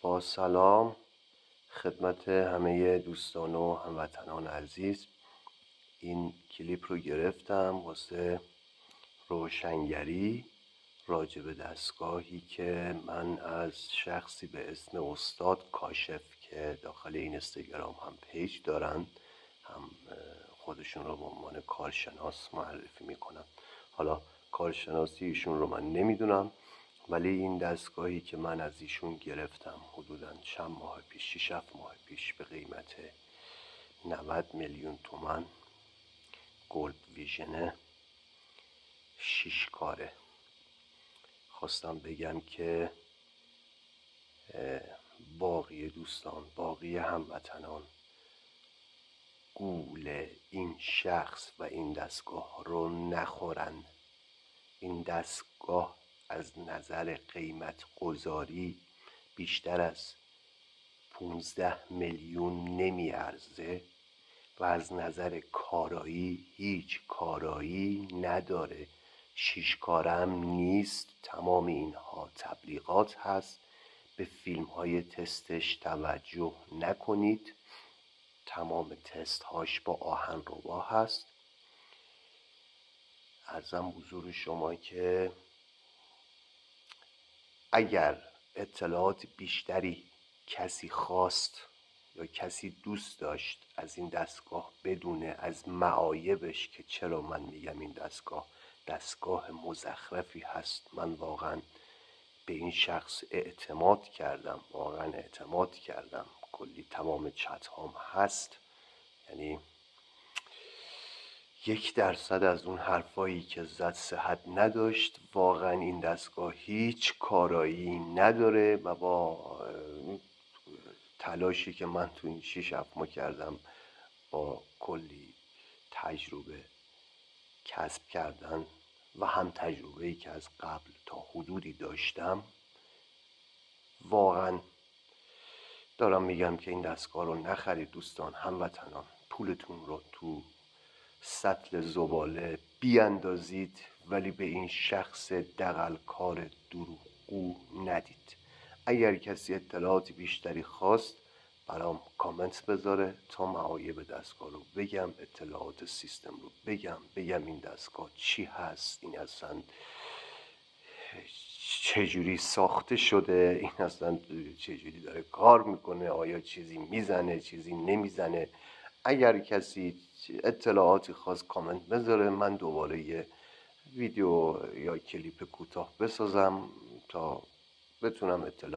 با سلام خدمت همه دوستان و هموطنان عزیز. این کلیپ رو گرفتم واسه روشنگری راجع به دستگاهی که من از شخصی به اسم استاد کاشف که داخل این اینستاگرام هم پیج دارن، هم خودشون رو به عنوان کارشناس معرفی میکنن. حالا کارشناسی ایشون رو من نمیدونم، ولی این دستگاهی که من از ایشون گرفتم حدوداً چند ماه پیش، 6-7 ماه پیش، به قیمت 90 میلیون تومان، گولد ویژنه، 6 کاره. خواستم بگم که باقی دوستان، باقی هموطنان گول این شخص و این دستگاه رو نخورن. این دستگاه از نظر قیمت گذاری بیشتر از 15 میلیون نمیارزه و از نظر کارایی هیچ کارایی نداره. 6 کاره هم نیست. تمام اینها تبلیغات هست. به فیلم های تستش توجه نکنید. تمام تست هاش با آهنربا هست. عرضم حضور شما که اگر اطلاعات بیشتری کسی خواست یا کسی دوست داشت از این دستگاه بدونه، از معایبش، که چرا من میگم این دستگاه مزخرفی هست. من واقعا به این شخص اعتماد کردم. کلی تمام چت هام هست، یعنی 1% از اون حرفایی که زد صحت نداشت. واقعا این دستگاه هیچ کارایی نداره و با تلاشی که من تو این 6-7 ماه کردم، با کلی تجربه کسب کردن و هم تجربه‌ای که از قبل تا حدودی داشتم، واقعا دارم میگم که این دستگاه رو نخرید دوستان، هموطنان. پولتون رو تو سطل زباله بیاندازید، ولی به این شخص دغل‌کار دروغگو ندید. اگر کسی اطلاعات بیشتری خواست برام کامنت بذاره تا معایب دستگاه رو بگم، اطلاعات سیستم رو بگم این دستگاه چی هست، این اصلا چجوری ساخته شده، این اصلا چجوری داره کار میکنه، آیا چیزی میزنه چیزی نمیزنه. اگر کسی اطلاعاتی خواست کامنت بذاره، من دوباره یه ویدیو یا کلیپ کوتاه بسازم تا بتونم اطلاعات